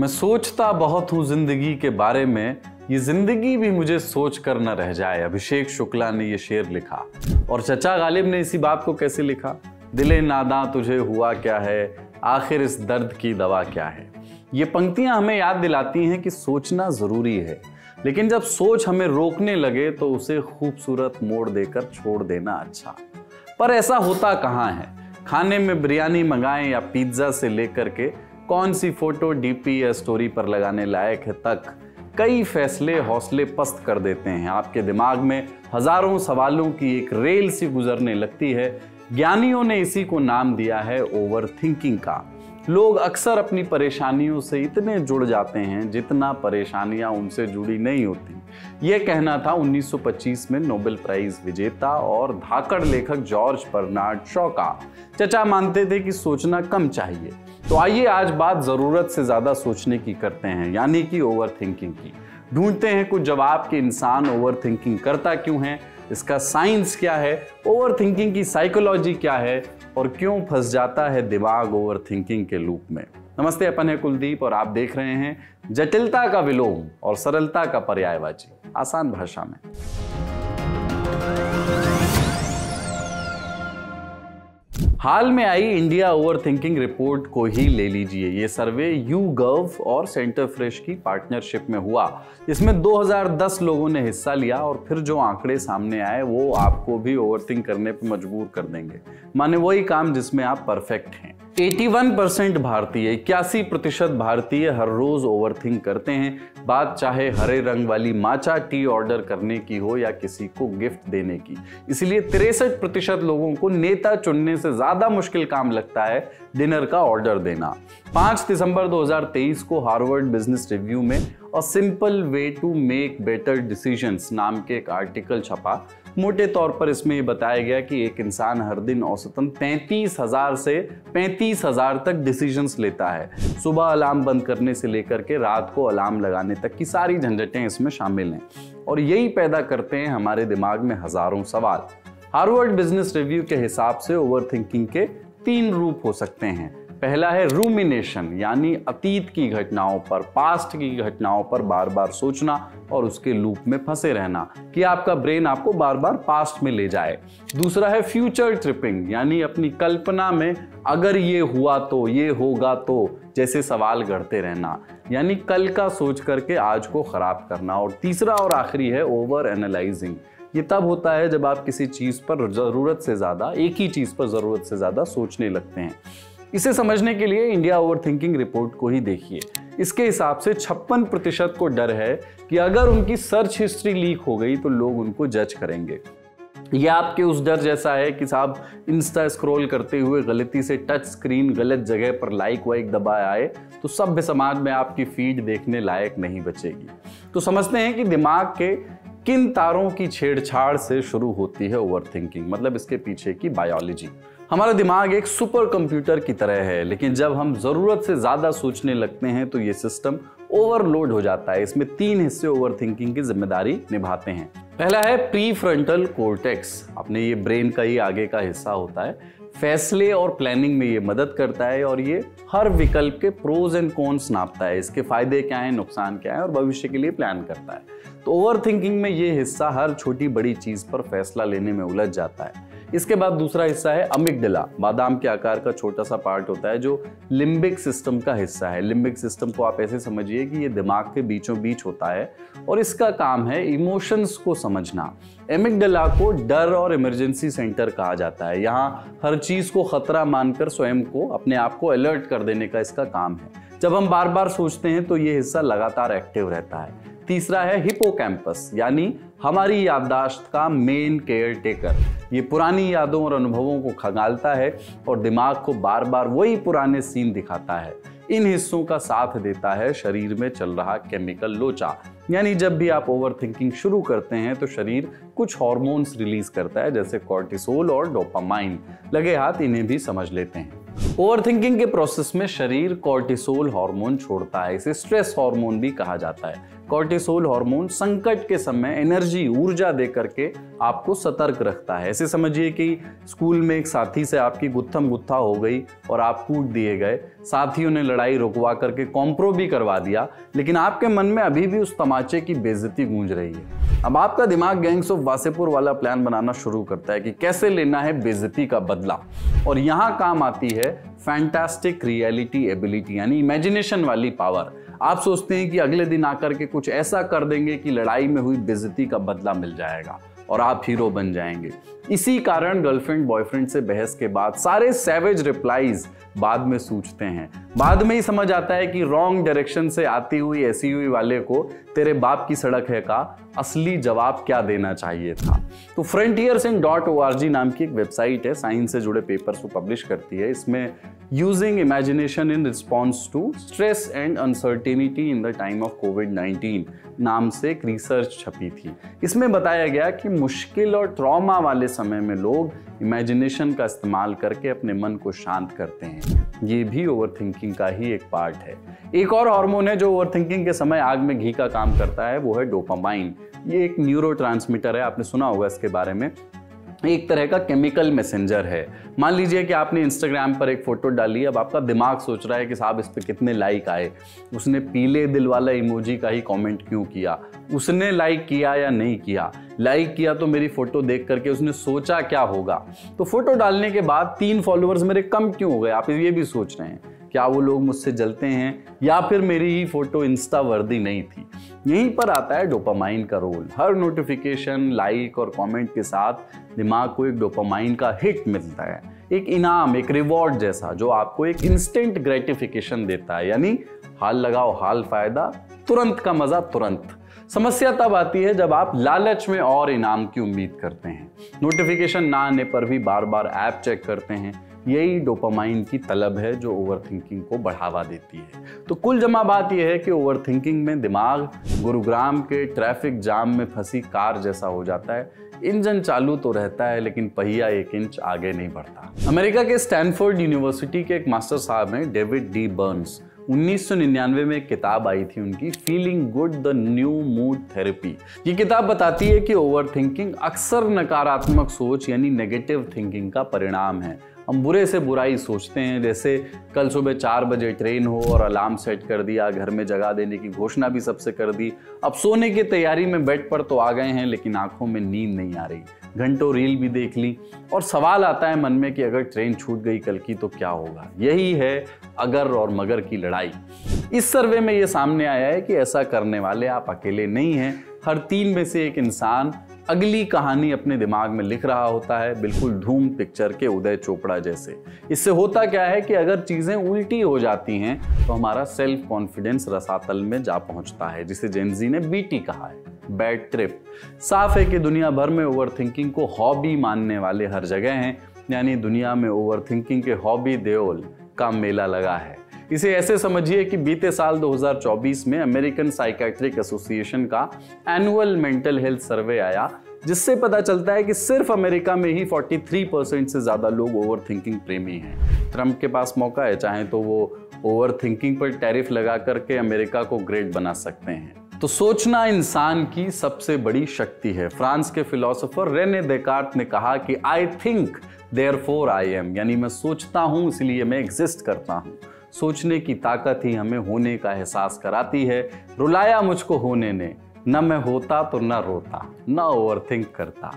मैं सोचता बहुत हूँ जिंदगी के बारे में, ये जिंदगी भी मुझे सोच कर न रह जाए। अभिषेक शुक्ला ने ये शेर लिखा। और चचा गालिब ने इसी बात को कैसे लिखा? दिले नादां तुझे हुआ क्या है, आखिर इस दर्द की दवा क्या है। ये पंक्तियां हमें याद दिलाती हैं कि सोचना जरूरी है, लेकिन जब सोच हमें रोकने लगे तो उसे खूबसूरत मोड़ देकर छोड़ देना अच्छा। पर ऐसा होता कहाँ है? खाने में बिरयानी मंगाएं या पिज्जा से लेकर के कौन सी फोटो डीपी या स्टोरी पर लगाने लायक है तक कई फैसले हौसले पस्त कर देते हैं। आपके दिमाग में हजारों सवालों की एक रेल सी गुजरने लगती है। ज्ञानियों ने इसी को नाम दिया है ओवर थिंकिंग का। लोग अक्सर अपनी परेशानियों से इतने जुड़ जाते हैं जितना परेशानियां उनसे जुड़ी नहीं होती। यह कहना था 1925 में नोबेल प्राइज विजेता और धाकड़ लेखक जॉर्ज बर्नार्ड शॉ का। चचा मानते थे कि सोचना कम चाहिए। तो आइए आज बात जरूरत से ज्यादा सोचने की करते हैं, यानी कि ओवर थिंकिंग की। ढूंढते हैं कुछ जवाब कि इंसान ओवर थिंकिंग करता क्यों है, इसका साइंस क्या है, ओवर थिंकिंग की साइकोलॉजी क्या है और क्यों फंस जाता है दिमाग ओवर थिंकिंग के लूप में। नमस्ते, अपन है कुलदीप और आप देख रहे हैं जटिलता का विलोम और सरलता का पर्यायवाची, आसान भाषा में। हाल में आई इंडिया ओवर थिंकिंग रिपोर्ट को ही ले लीजिए। ये सर्वे YouGov और सेंटर फ्रेश की पार्टनरशिप में हुआ। इसमें 2010 लोगों ने हिस्सा लिया और फिर जो आंकड़े सामने आए वो आपको भी ओवरथिंक करने पर मजबूर कर देंगे। माने वही काम जिसमें आप परफेक्ट हैं। 81% भारतीय, 81% भारतीय हर रोज ओवरथिंक करते हैं। बात चाहे हरे रंग वाली माचा टी ऑर्डर करने की हो या किसी को गिफ्ट देने की। इसलिए 63% लोगों को नेता चुनने से ज्यादा मुश्किल काम लगता है डिनर का ऑर्डर देना। 5 दिसंबर 2023 को हार्वर्ड बिजनेस रिव्यू में a simple way to make better decisions नाम के एक आर्टिकल छपा। मोटे तौर पर इसमें यह बताया गया कि एक इंसान हर दिन औसतन 33,000 से 35,000 तक डिसीजंस लेता है। सुबह अलार्म बंद करने से लेकर के रात को अलार्म लगाने तक की सारी झंझटें इसमें शामिल हैं और यही पैदा करते हैं हमारे दिमाग में हजारों सवाल। हार्वर्ड बिजनेस रिव्यू के हिसाब से ओवरथिंकिंग के 3 रूप हो सकते हैं। पहला है रूमिनेशन, यानी अतीत की घटनाओं पर, पास्ट की घटनाओं पर बार बार सोचना और उसके लूप में फंसे रहना कि आपका ब्रेन आपको बार बार पास्ट में ले जाए। दूसरा है फ्यूचर ट्रिपिंग, यानी अपनी कल्पना में अगर ये हुआ तो, ये होगा तो जैसे सवाल गढ़ते रहना, यानी कल का सोच करके आज को खराब करना। और तीसरा और आखिरी है ओवर एनालाइजिंग। ये तब होता है जब आप किसी चीज पर जरूरत से ज्यादा, एक ही चीज पर जरूरत से ज्यादा सोचने लगते हैं। इसे समझने के लिए इंडिया ओवरथिंकिंग रिपोर्ट को ही देखिए। इसके हिसाब से 56% को डर है कि अगर उनकी सर्च हिस्ट्री लीक हो गई तो लोग उनको जज करेंगे। यह आपके उस डर जैसा है कि साहब इंस्टा स्क्रॉल करते हुए गलती से टच स्क्रीन गलत जगह पर लाइक वाइक दबाए आए तो सभ्य समाज में आपकी फीड देखने लायक नहीं बचेगी। तो समझते हैं कि दिमाग के किन तारों की छेड़छाड़ से शुरू होती है ओवरथिंकिंग, मतलब इसके पीछे की बायोलॉजी। हमारा दिमाग एक सुपर कंप्यूटर की तरह है, लेकिन जब हम जरूरत से ज्यादा सोचने लगते हैं तो ये सिस्टम ओवरलोड हो जाता है। इसमें 3 हिस्से ओवरथिंकिंग की जिम्मेदारी निभाते हैं। पहला है प्रीफ्रंटल कॉर्टेक्स, अपने ये ब्रेन का ही आगे का हिस्सा होता है। फैसले और प्लानिंग में ये मदद करता है और ये हर विकल्प के प्रोज एंड कॉन्स नापता है, इसके फायदे क्या हैं, नुकसान क्या है और भविष्य के लिए प्लान करता है। तो ओवरथिंकिंग में ये हिस्सा हर छोटी बड़ी चीज पर फैसला लेने में उलझ जाता है। इसके बाद दूसरा हिस्सा है अमिगडाला, बादाम के आकार का छोटा सा पार्ट होता है जो लिम्बिक सिस्टम का हिस्सा है। लिम्बिक सिस्टम को आप ऐसे समझिए कि ये दिमाग के बीचों बीच होता है और इसका काम है इमोशंस को समझना। एमिगडाला को डर और इमरजेंसी सेंटर कहा जाता है। यहाँ हर चीज को खतरा मानकर स्वयं को, अपने आप को अलर्ट कर देने का इसका काम है। जब हम बार बार सोचते हैं तो ये हिस्सा लगातार एक्टिव रहता है। तीसरा है हिपोकैम्पस, यानी हमारी याददाश्त का मेन केयर टेकर। ये पुरानी यादों और अनुभवों को खंगालता है और दिमाग को बार बार वही पुराने सीन दिखाता है। इन हिस्सों का साथ देता है शरीर में चल रहा केमिकल लोचा, यानी जब भी आप ओवरथिंकिंग शुरू करते हैं तो शरीर कुछ हार्मोन्स रिलीज करता है जैसे कॉर्टिसोल और डोपामाइन। लगे हाथ इन्हें भी समझ लेते हैं। ओवरथिंकिंग के प्रोसेस में शरीर कॉर्टिसोल हार्मोन छोड़ता है, इसे स्ट्रेस हार्मोन भी कहा जाता है। कॉर्टिसोल हार्मोन संकट के समय एनर्जी, ऊर्जा दे करके आपको सतर्क रखता है। ऐसे समझिए कि स्कूल में एक साथी से आपकी गुत्थम गुत्था हो गई और आप कूट दिए गए, साथियों ने लड़ाई रुकवा करके कॉम्प्रो भी करवा दिया, लेकिन आपके मन में अभी भी उस तमाचे की बेइज्जती गूंज रही है। अब आपका दिमाग गैंग्स ऑफ वासेपुर वाला प्लान बनाना शुरू करता है कि कैसे लेना है बेइज्जती का बदला, और यहां काम आती है फैंटास्टिक रियलिटी एबिलिटी यानी इमेजिनेशन वाली पावर। आप सोचते हैं कि अगले दिन आकर के कुछ ऐसा कर देंगे कि लड़ाई में हुई बेइज्जती का बदला मिल जाएगा और आप हीरो बन जाएंगे। इसी कारण गर्लफ्रेंड बॉयफ्रेंड से बहस के बाद सारे सैवेज रिप्लाईज बाद में सूझते हैं। बाद में ही समझ आता है कि रॉन्ग डायरेक्शन से आती हुई एसयूवी वाले को तेरे बाप की सड़क है का असली जवाब क्या देना चाहिए था। तो frontiersin.org नाम की एक वेबसाइट है, साइंस से जुड़े पेपर्स को पब्लिश करती है। इसमें using imagination in response to stress and uncertainty in the time of कोविड-19 नाम से एक रिसर्च छपी थी। इसमें बताया गया कि मुश्किल और ट्रॉमा वाले समय में लोग इमेजिनेशन का इस्तेमाल करके अपने मन को शांत करते हैं। ये भी ओवरथिंकिंग का ही एक पार्ट है। एक और हार्मोन है जो ओवरथिंकिंग के समय आग में घी का काम करता है, वो है डोपामाइन। ये एक न्यूरोट्रांसमीटर है, आपने सुना होगा इसके बारे में। एक तरह का केमिकल मैसेंजर है। मान लीजिए कि आपने इंस्टाग्राम पर एक फोटो डाली, अब आपका दिमाग सोच रहा है कि साहब इस पे कितने लाइक आए, उसने पीले दिल वाला इमोजी का ही कमेंट क्यों किया, उसने लाइक किया या नहीं किया, लाइक किया तो मेरी फोटो देख करके उसने सोचा क्या होगा। तो फोटो डालने के बाद 3 फॉलोअर्स मेरे कम क्यों हो गए, आप ये भी सोच रहे हैं। क्या वो लोग मुझसे जलते हैं या फिर मेरी ही फोटो इंस्टा वर्दी नहीं थी। यहीं पर आता है डोपामाइन का रोल। हर नोटिफिकेशन, लाइक और कमेंट के साथ दिमाग को एक डोपामाइन का हिट मिलता है, एक इनाम, एक रिवॉर्ड जैसा, जो आपको एक इंस्टेंट ग्रेटिफिकेशन देता है। यानी हाल लगाओ हाल फायदा, तुरंत का मजा तुरंत। समस्या तब आती है जब आप लालच में और इनाम की उम्मीद करते हैं, नोटिफिकेशन ना आने पर भी बार बार ऐप चेक करते हैं। यही डोपामाइन की तलब है जो ओवरथिंकिंग को बढ़ावा देती है। तो कुल जमा बात यह है कि ओवरथिंकिंग में दिमाग गुरुग्राम के ट्रैफिक जाम में फंसी कार जैसा हो जाता है। इंजन चालू तो रहता है लेकिन पहिया 1 इंच आगे नहीं बढ़ता। अमेरिका के स्टैनफोर्ड यूनिवर्सिटी के एक मास्टर साहब हैं, डेविड डी बर्न्स। 1999 में एक किताब आई थी उनकी, feeling good the new mood therapy. ये किताब बताती है कि ओवरथिंकिंग अक्सर नकारात्मक सोच यानी नेगेटिव थिंकिंग का परिणाम है। हम बुरे से बुराई सोचते हैं, जैसे कल सुबह 4 बजे ट्रेन हो और अलार्म सेट कर दिया, घर में जगा देने की घोषणा भी सबसे कर दी, अब सोने की तैयारी में बेड पर तो आ गए हैं लेकिन आंखों में नींद नहीं आ रही, घंटों रील भी देख ली और सवाल आता है मन में कि अगर ट्रेन छूट गई कल की तो क्या होगा। यही है अगर और मगर की लड़ाई। इस सर्वे में यह सामने आया है कि ऐसा करने वाले आप अकेले नहीं हैं। हर 3 में से 1 इंसान अगली कहानी अपने दिमाग में लिख रहा होता है, बिल्कुल धूम पिक्चर के उदय चोपड़ा जैसे। इससे होता क्या है कि अगर चीजें उल्टी हो जाती हैं तो हमारा सेल्फ कॉन्फिडेंस रसातल में जा पहुंचता है, जिसे जेनजी ने बीटी कहा है, बैड ट्रिप। साफ है कि दुनिया भर में ओवरथिंकिंग को हॉबी मानने वाले हर जगह हैं, यानी दुनिया में ओवरथिंकिंग के हॉबी देओल का मेला लगा है। इसे ऐसे समझिए कि बीते साल 2024 में अमेरिकन साइकेट्रिक एसोसिएशन का एनुअल मेंटल हेल्थ सर्वे आया, जिससे पता चलता है कि सिर्फ अमेरिका में ही 43% से ज्यादा लोग ओवरथिंकिंग प्रेमी हैं। ट्रंप के पास मौका है, चाहे तो वो ओवरथिंकिंग पर टैरिफ लगा करके अमेरिका को ग्रेट बना सकते हैं। तो सोचना इंसान की सबसे बड़ी शक्ति है। फ्रांस के फिलोसोफर रेने देकार्त ने कहा कि I think therefore I am, यानी मैं सोचता हूं इसलिए मैं एग्जिस्ट करता हूं। सोचने की ताकत ही हमें होने का एहसास कराती है। रुलाया मुझको होने ने, न मैं होता तो न रोता, न ओवरथिंक करता।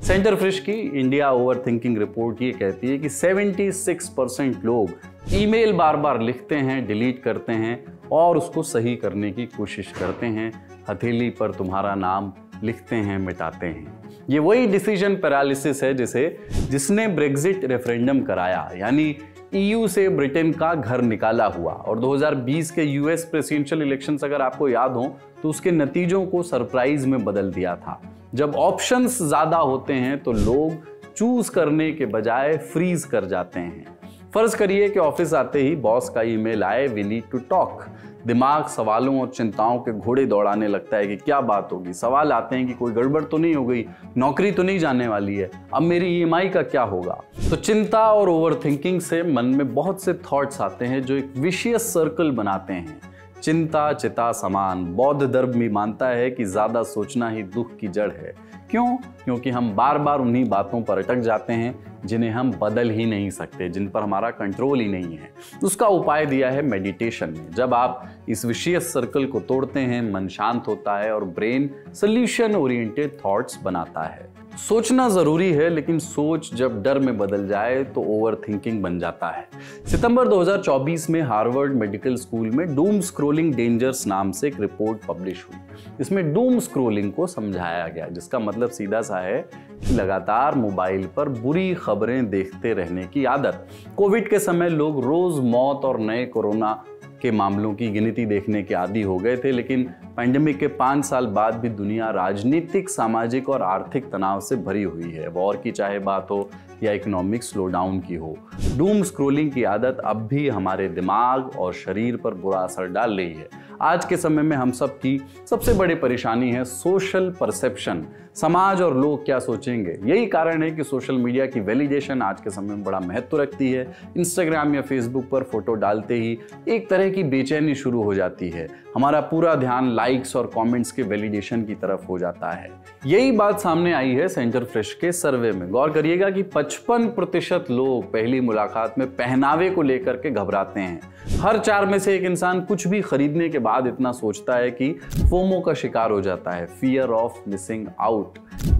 सेंटर फ्रिश की इंडिया ओवरथिंकिंग रिपोर्ट ये कहती है कि 76% लोग ईमेल बार बार लिखते हैं, डिलीट करते हैं और उसको सही करने की कोशिश करते हैं। हथेली पर तुम्हारा नाम लिखते हैं, मिटाते हैं। ये वही डिसीजन पैरालिसिस है जिसने ब्रेग्जिट रेफरेंडम कराया, यानी ईयू से ब्रिटेन का घर निकाला हुआ। और 2020 के यूएस प्रेसिडेंशियल इलेक्शंस अगर आपको याद हो तो उसके नतीजों को सरप्राइज में बदल दिया था। जब ऑप्शंस ज्यादा होते हैं तो लोग चूज करने के बजाय फ्रीज कर जाते हैं। फर्ज करिए कि ऑफिस आते ही बॉस का ईमेल आए, वी नीड टू टॉक। दिमाग सवालों और चिंताओं के घोड़े दौड़ाने लगता है कि क्या बात होगी। सवाल आते हैं कि कोई गड़बड़ तो नहीं हो गई, नौकरी तो नहीं जाने वाली है, अब मेरी ईएमआई का क्या होगा। तो चिंता और ओवरथिंकिंग से मन में बहुत से थॉट्स आते हैं जो एक विशियस सर्कल बनाते हैं। चिंता चिता समान। बौद्ध धर्म भी मानता है कि ज्यादा सोचना ही दुख की जड़ है। क्यों? क्योंकि हम बार बार उन्हीं बातों पर अटक जाते हैं जिन्हें हम बदल ही नहीं सकते, जिन पर हमारा कंट्रोल ही नहीं है। उसका उपाय दिया है मेडिटेशन में। जब आप इस विशेष सर्कल को तोड़ते हैं, मन शांत होता है और ब्रेन सोल्यूशन ओरिएंटेड थॉट्स बनाता है। सोचना जरूरी है, लेकिन सोच जब डर में बदल जाए तो ओवर थिंकिंग बन जाता है। सितंबर 2024 में हार्वर्ड मेडिकल स्कूल में डूम स्क्रोलिंग डेंजर्स नाम से एक रिपोर्ट पब्लिश हुई। इसमें डूम स्क्रोलिंग को समझाया गया, जिसका मतलब सीधा सा है कि लगातार मोबाइल पर बुरी खबरें देखते रहने की आदत। कोविड के समय लोग रोज मौत और नए कोरोना के मामलों की गिनती देखने के आदी हो गए थे, लेकिन पैंडेमिक के 5 साल बाद भी दुनिया राजनीतिक, सामाजिक और आर्थिक तनाव से भरी हुई है। वॉर की चाहे बात हो या इकोनॉमिक स्लोडाउन की हो, डूम स्क्रोलिंग की आदत अब भी हमारे दिमाग और शरीर पर बुरा असर डाल रही है। आज के समय में हम सब की सबसे बड़ी परेशानी है सोशल परसेप्शन। समाज और लोग क्या सोचेंगे। यही कारण है कि सोशल मीडिया की वैलिडेशन आज के समय में बड़ा महत्व रखती है। इंस्टाग्राम या फेसबुक पर फोटो डालते ही एक तरह की बेचैनी शुरू हो जाती है। हमारा पूरा ध्यान लाइक्स और कमेंट्स के वैलिडेशन की तरफ हो जाता है। यही बात सामने आई है सेंटर फ्रेश के सर्वे में। गौर करिएगा कि 55% लोग पहली मुलाकात में पहनावे को लेकर के घबराते हैं। हर 4 में से एक इंसान कुछ भी खरीदने के बाद इतना सोचता है कि फोमो का शिकार हो जाता है, फियर ऑफ मिसिंग आउट।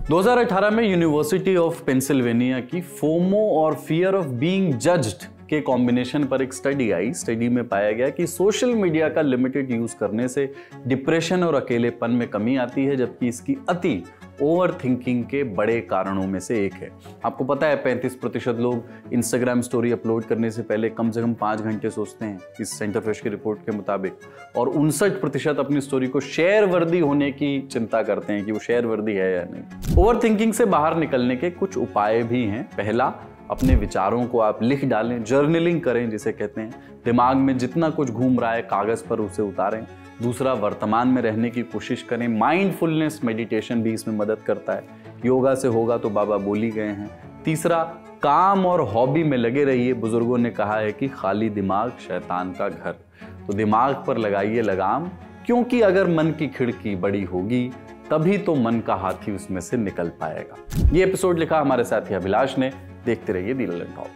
2018 में यूनिवर्सिटी ऑफ पेंसिल्वेनिया की फोमो और फियर ऑफ बीइंग जज्ड के कॉम्बिनेशन पर एक स्टडी आई। स्टडी में पाया गया कि सोशल मीडिया का लिमिटेड यूज करने से डिप्रेशन और अकेलेपन में कमी आती है, जबकि इसकी अति ओवर थिंकिंग के बड़े कारणों में से एक है। आपको पता है 35% लोग इंस्टाग्राम स्टोरी अपलोड करने से पहले कम से कम 5 घंटे सोचते हैं, इस सेंटर फ्रेश की रिपोर्ट के मुताबिक। और 59% अपनी स्टोरी को शेयर वर्दी होने की चिंता करते हैं कि वो शेयर वर्दी है या नहीं। ओवर थिंकिंग से बाहर निकलने के कुछ उपाय भी हैं। पहला, अपने विचारों को आप लिख डालें, जर्नलिंग करें जिसे कहते हैं। दिमाग में जितना कुछ घूम रहा है कागज पर उसे उतारें। दूसरा, वर्तमान में रहने की कोशिश करें। माइंडफुलनेस मेडिटेशन भी इसमें मदद करता है। योगा से होगा तो बाबा बोल ही गए हैं। तीसरा, काम और हॉबी में लगे रहिए। बुजुर्गों ने कहा है कि खाली दिमाग शैतान का घर। तो दिमाग पर लगाइए लगाम, क्योंकि अगर मन की खिड़की बड़ी होगी तभी तो मन का हाथी उसमें से निकल पाएगा। ये एपिसोड लिखा हमारे साथी अभिलाष ने। देखते रहिए दी ललन टॉक।